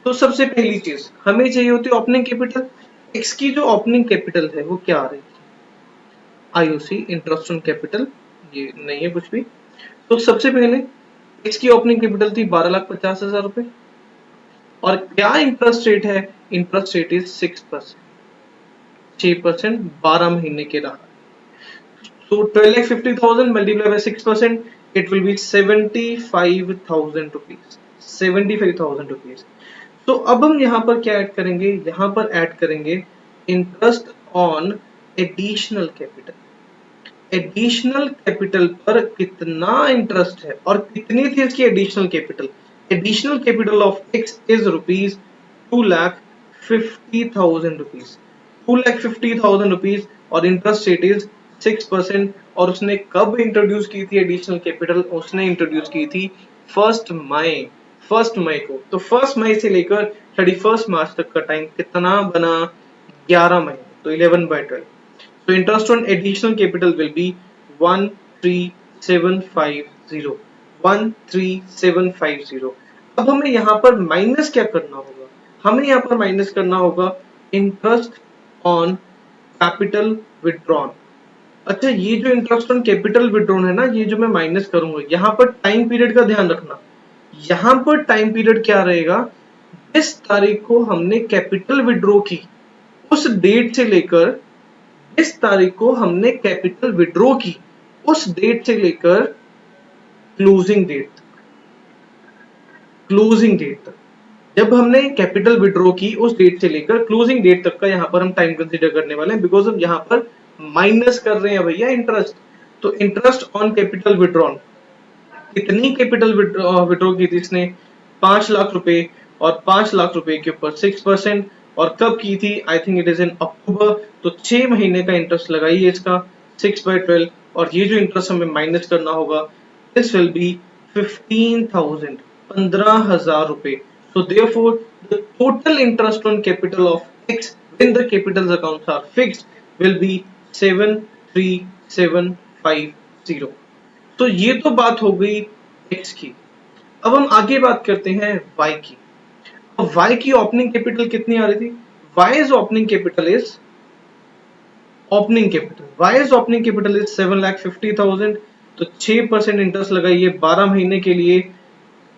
तो सबसे पहली चीज हमें चाहिए होती है ओपनिंग कैपिटल। एक्स की जो ओपनिंग कैपिटल है वो क्या आ रही है, आईओसी इंटरेस्ट ऑन कैपिटल, ये नहीं है कुछ भी। तो सबसे पहले इसकी ओपनिंग कैपिटल थी 12,50,000 रुपए, और क्या इंटरेस्ट रेट है, इंटरेस्ट रेट इज 6%, 6% 12 महीने के रहा। So 12,50,000 multiplied by 6%, it will be 75,000 rupees. 75,000 rupees. तो अब हम यहाँ पर क्या ऐड करेंगे, यहाँ पर ऐड करेंगे interest on additional capital. Additional capital पर कितना इंटरेस्ट है और कितनी थी इसकी additional capital. Additional capital of x is rupees 2,50,000 rupees, 2,50,000 rupees, और इंटरेस्ट रेट इज 6%। और उसने कब इंट्रोड्यूस की थी एडिशनल कैपिटल, उसने इंट्रोड्यूस की थी 1 मई, 1 मई को। तो 1 मई से लेकर 31 मार्च तक का टाइम कितना बना, 11 महीने, तो 11/12। So interest on additional capital will be 13,750, 13,750। अब हमें यहाँ पर माइनस क्या करना होगा, हमें यहाँ पर माइनस करना होगा इंटरेस्ट ऑन कैपिटल विड्रॉन। अच्छा, ये जो इंटरेस्ट ऑन कैपिटल विड्रॉन है ना, ये जो मैं माइनस करूंगा, यहाँ पर टाइम पीरियड का ध्यान रखना। यहाँ पर टाइम पीरियड क्या रहेगा, जिस तारीख को हमने कैपिटल विड्रॉ की उस डेट से लेकर, इस तारीख को हमने कैपिटल विड्रॉ की उस डेट से लेकर क्लोजिंग डेट, क्लोजिंग डेट तक। जब हमने कैपिटल विड्रॉ की उस डेट से लेकर क्लोजिंग डेट तक का यहाँ पर हम टाइम कंसीडर करने वाले हैं, बिकॉज हम यहाँ पर माइनस कर रहे हैं भैया इंटरेस्ट। तो इंटरेस्ट ऑन कैपिटल विड्रॉन, कितनी कैपिटल विड्रॉ की थी इसने, 5 लाख रुपए, और 5 लाख रुपए के ऊपर 6%, और कब की थी, I think it is in October. तो 6 महीने का इंटरेस्ट लगाइए इसका 6/12, और ये जो इंटरेस्ट हमें माइनस करना होगा, दिस विल बी 15,000, 15,000 रुपए। So therefore the total interest on capital of X when the capital accounts are fixed will be 7,3,750। तो ये तो बात हो गई एक्स की। अब हम आगे बात करते हैं वाई की। अब वाई की ओपनिंग कैपिटल कितनी आ रही थी, Y is opening capital is, opening capital Y is opening capital is 7,50,000। तो 6% इंटरेस्ट लगाइए 12 महीने के लिए,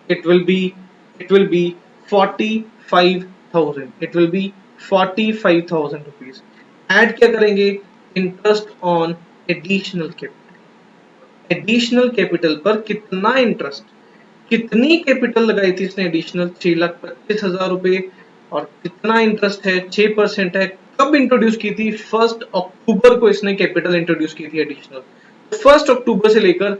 it will be, it will be 45,000, it will be 45,000 rupees। Add क्या करेंगे, interest on additional capital. Additional capital पर कितना इंटरेस्ट, कितनी कैपिटल लगाई थी इसने एडिशनल, 6,25,000 रुपए, और कितना इंटरेस्ट है, 6% है। कब इंट्रोड्यूस की थी, 1 अक्टूबर को इसने कैपिटल इंट्रोड्यूस की थी एडिशनल। 1 अक्टूबर से लेकर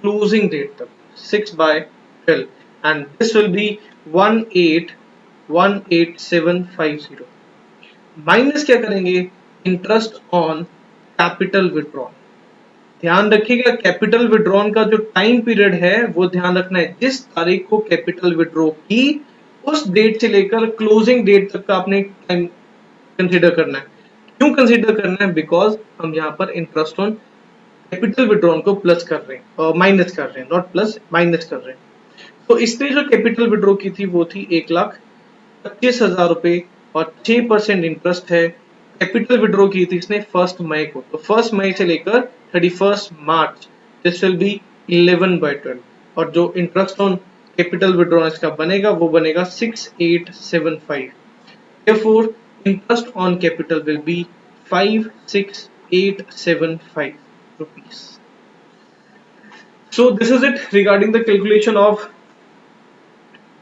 क्लोजिंग डेट तक 6/12, and this will B 18,750। Minus क्या करेंगे, इंटरेस्ट ऑन कैपिटल विड्रॉन। ध्यान रखिएगा कैपिटल विड्रॉन का जो टाइम पीरियड है वो ध्यान रखना है, जिस तारीख को कैपिटल विड्रॉ की उस डेट से लेकर क्लोजिंग डेट तक का आपने टाइम कंसीडर करना है। क्यों कंसीडर करना है, बिकॉज हम यहाँ पर इंटरेस्ट ऑन कैपिटल विड्रॉन को प्लस कर रहे हैं और माइनस कर रहे हैं, नॉट प्लस, माइनस कर रहे हैं। तो इसने जो कैपिटल विड्रॉ की थी वो थी 1,25,000 रुपए, और 6% इंटरेस्ट है। कैपिटल विड्रॉ की थी इसने 1 मई को, तो 1 मई से लेकर 31 मार्च, दिस विल बी 11/12, और जो इंटरेस्ट ऑन कैपिटल विड्रॉ इसका बनेगा वो बनेगा 6,875। therefore interest on capital will be 5,6,875 rupees। So this is it regarding the calculation of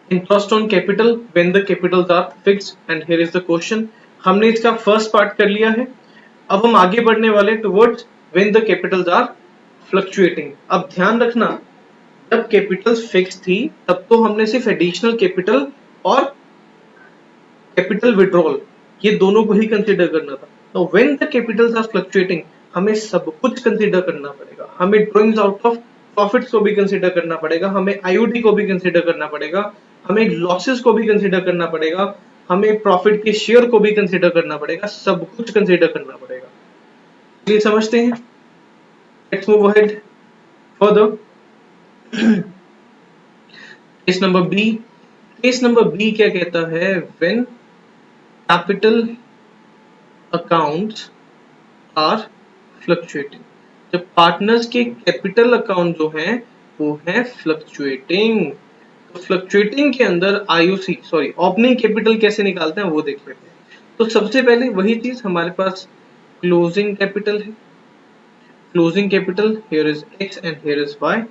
interest on capital when the capitals are fixed, and here is the question। हमने इसका first part कर लिया है, अब हम आगे बढ़ने वाले towards when the capitals are fluctuating। अब ध्यान रखना, जब कैपिटल फिक्स थी तब तो हमने सिर्फ एडिशनल कैपिटल और कैपिटल विड्रॉल ये दोनों को ही कंसीडर करना था। तो when the capitals are fluctuating हमें सब कुछ कंसीडर करना पड़ेगा, हमें ड्रॉइंग्स आउट ऑफ प्रॉफिट्स को भी कंसीडर करना पड़ेगा, हमें आईओडी को भी कंसीडर करना पड़ेगा, हमें लॉसेस को भी कंसीडर करना पड़ेगा, हमें प्रॉफिट के शेयर को भी कंसीडर करना पड़ेगा, सब कुछ कंसीडर करना पड़ेगा। चलिए समझते हैं, let's move ahead further. Case number B, case number B क्या कहता है, when capital accounts are fluctuating, जब पार्टनर्स के कैपिटल अकाउंट जो है वो है फ्लक्चुएटिंग। तो फ्लक्चुएटिंग के अंदर आईओसी सॉरी ओपनिंग कैपिटल कैसे निकालते हैं वो देख लेते हैं। तो सबसे पहले वही चीज हमारे पास क्लोजिंग कैपिटल है। Closing capital, here is X and here is Y.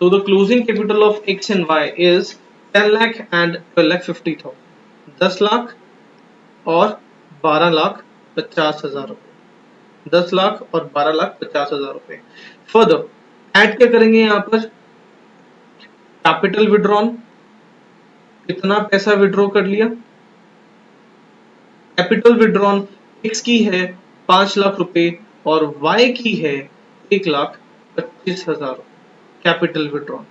So the closing capital of X and Y is 10 lakh and 12 lakh 50,000. 10 lakh और 12 लाख 50,000 रुपए। 10 लाख और 12 लाख 50,000 रुपए। फर्दर ऐड क्या करेंगे यहाँ पर, कैपिटल विड्रॉन, कितना पैसा विड्रॉ कर लिया। कैपिटल विड्रॉन X की है 5 लाख रुपए और Y की है 1,25,000 कैपिटल विड्रॉन।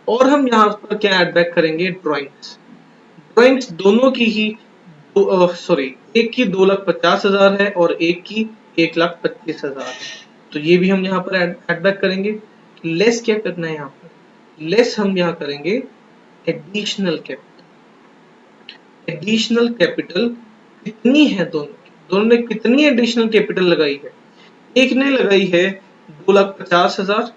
और हम यहाँ पर क्या एड बैक करेंगे, ड्रॉइंग्स। ड्रॉइंग्स दोनों की ही सॉरी एक की 2,50,000 है और एक की 1,25,000 है। तो ये भी हम यहाँ पर एड बैक करेंगे। लेस क्या करना है यहाँ पर, लेस हम यहाँ करेंगे एडिशनल कैपिटल। एडिशनल कैपिटल कितनी है, दोनों ने कितनी एडिशनल कैपिटल लगाई है। एक ने लगाई है 2,50,000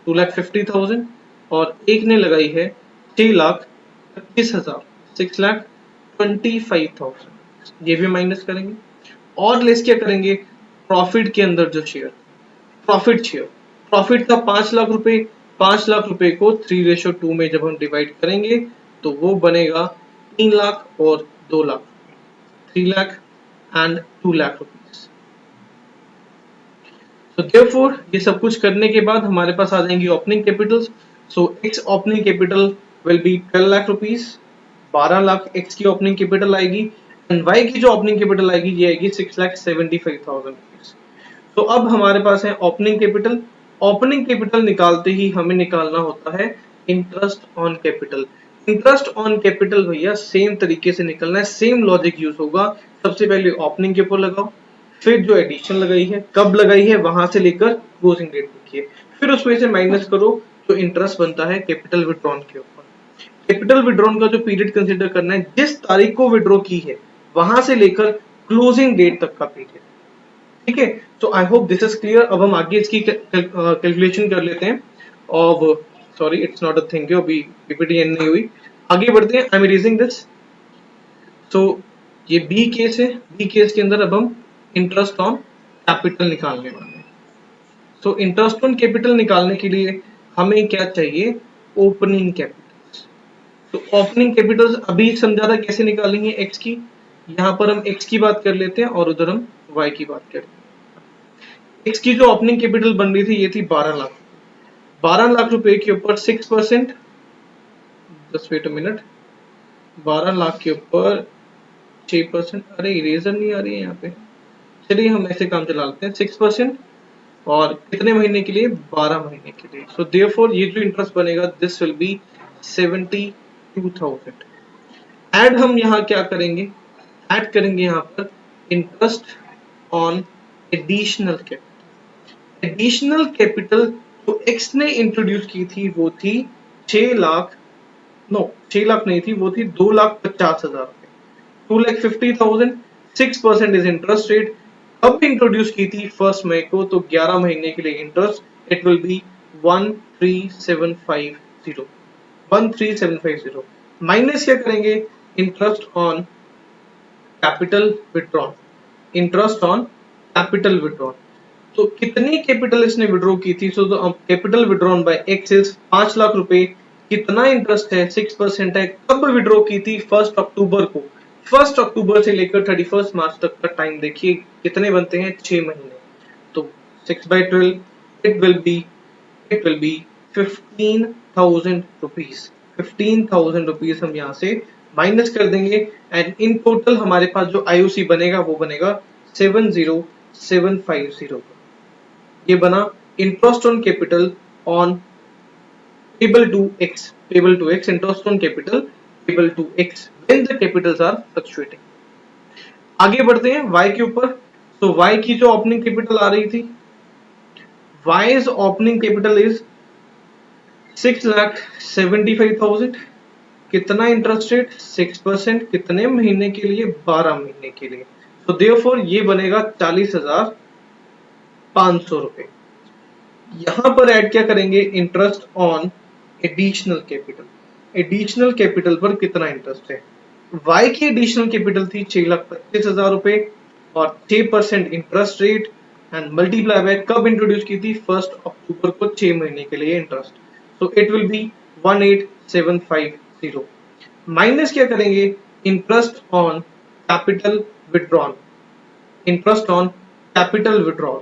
2,50,000 और एक ने लगाई है 6,25,000 6,25,000। ये भी माइनस करेंगे और लेस क्या करेंगे, प्रॉफिट के अंदर जो शेयर, प्रॉफिट शेयर, प्रॉफिट था 5 लाख रुपए। 5 लाख रुपए को 3:2 में जब हम डिवाइड करेंगे तो वो बनेगा 3 लाख और 2 lakh, 3 lakh and 2 lakh rupees. So therefore ये सब कुछ करने के बाद हमारे पास आ जाएंगी opening Capitals. So X opening capital will B 12 lakh rupees, 12 lakh X की ओपनिंग कैपिटल आएगी एंड Y की जो ओपनिंग कैपिटल आएगी ये आएगी 6,75,000 रुपीज। तो अब हमारे पास है ओपनिंग कैपिटल। ओपनिंग कैपिटल निकालते ही हमें निकालना होता है interest on capital. Interest on capital भैया सेम तरीके से निकलना है, सेम लॉजिक यूज होगा। सबसे पहले ओपनिंग के ऊपर लगाओ, फिर जो एडिशन लगाई है कब लगाई है वहां से लेकर क्लोजिंग डेट लिखिए, फिर उसमें से माइनस करो जो इंटरेस्ट बनता है कैपिटल विड्रॉन के ऊपर। कैपिटल विड्रॉन का जो पीरियड कंसीडर करना है, जिस तारीख को विड्रॉ की है वहां से लेकर क्लोजिंग डेट तक का पीरियड। ठीक है, तो I hope this is clear. अब हम आगे इसकी कैलकुलेशन कर लेते हैं। और sorry it's not a thing, अभी पीपीटी एंड नहीं हुई, आगे बढ़ते हैं। I am erasing this. So ये बी केस है, बी केस के अंदर अब हम इंटरेस्ट ऑन कैपिटल निकालने वाले हैं। सो इंटरेस्ट ऑन कैपिटल निकालने के लिए हमें क्या चाहिए, ओपनिंग कैपिटल्स। तो ओपनिंग कैपिटल्स अभी समझा था कैसे निकालेंगे एक्स की, यहाँ पर हम एक्स की बात कर लेते हैं और उधर हम वाई की बात करते हैं। एक्स की जो ओपनिंग कैपिटल बन रही थी ये थी 12 लाख। 12 लाख रुपए के ऊपर 6%, just wait a minute, 12 lakh के ऊपर 6%, अरे इरेजर नहीं आ रही है यहाँ पे, चलिए हम ऐसे काम चला लेते हैं। 6% और कितने महीने के लिए, 12 महीने के लिए। सो देयरफॉर ये जो इंटरेस्ट बनेगा दिस विल बी 72,000। ऐड हम यहाँ क्या करेंगे, ऐड करेंगे यहाँ पर interest on additional capital. Additional capital जो एक्स ने इंट्रोड्यूस की थी वो थी 6 लाख, नो 6 लाख नहीं थी, वो थी 2,50,000 रुपए, 2,50,000। 6% इज इंटरेस्ट रेट। अब इंट्रोड्यूस की थी 1 मई को, तो 11 महीने के लिए interest it will be 13,750, 13,750 minus क्या करेंगे, interest on capital withdrawn, interest on capital withdrawn. तो कितनी कैपिटल इसने विड्रॉ की थी, so capital withdrawn bye x is 5 lakh रुपए। कितना इंटरेस्ट है, 6% है। कब विड्रॉ की थी, 1 अक्टूबर को। 1 अक्टूबर से लेकर 31 मार्च तक का टाइम देखिए कितने बनते हैं, 6 महीने। तो 6/12 it will be 15,000 rupees. 15,000 rupees हम यहाँ से माइनस कर देंगे एंड इन टोटल हमारे पास जो आईओसी बनेगा वो बनेगा 70,750। ये बना interest on capital on payable to X, payable to X, interest on capital payable to X when the capitals are fluctuating. आगे बढ़ते हैं y के ऊपर। तो y की जो ओपनिंग कैपिटल आ रही थी, y's ओपनिंग कैपिटल इज 6,75,000 कितना इंटरेस्ट रेट 6%, कितने महीने के लिए 12 महीने के लिए। तो देयरफॉर ये बनेगा 40,500 रुपए। यहां पर ऐड क्या करेंगे, interest on additional capital. Additional capital पर कितना इंटरेस्ट है, वाई की एडिशनल कैपिटल थी 6,25,000 रुपए और 6% interest rate and multiply by कब इंट्रोड्यूस की थी, 1 अक्टूबर को, 6 महीने के लिए interest. So it will be 18,750 minus क्या करेंगे, interest on capital withdrawn. Interest on capital withdrawal,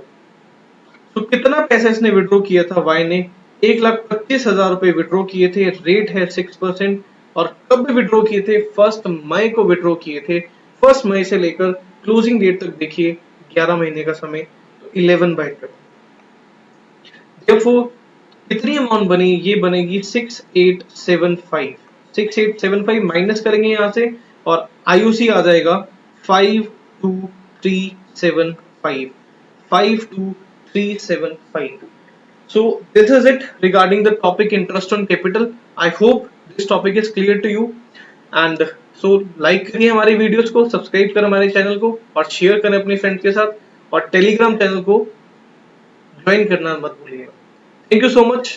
तो कितना पैसा इसने विड्रॉ किया था, वाई ने 1,25,000 रुपए विड्रॉ किए थे, रेट है 6%। और कब विड्रॉ किए थे, 1 मई को विड्रॉ किए थे। 1 मई से लेकर क्लोजिंग डेट तक देखिए 11 महीने का समय, तो 11/12। देखो कितनी अमाउंट बनी, ये बनेगी 6875। 6875 माइनस करेंगे यहाँ से और आईयूसी आ जाएगा 52,375। 52,375। So this is it regarding the topic interest on capital. I hope this topic is clear to you. And so like करिए हमारी वीडियोस को, सब्सक्राइब करें हमारे चैनल को और शेयर करें अपने फ्रेंड्स के साथ, और टेलीग्राम चैनल को ज्वाइन करना मत भूलिएगा। Thank you so much.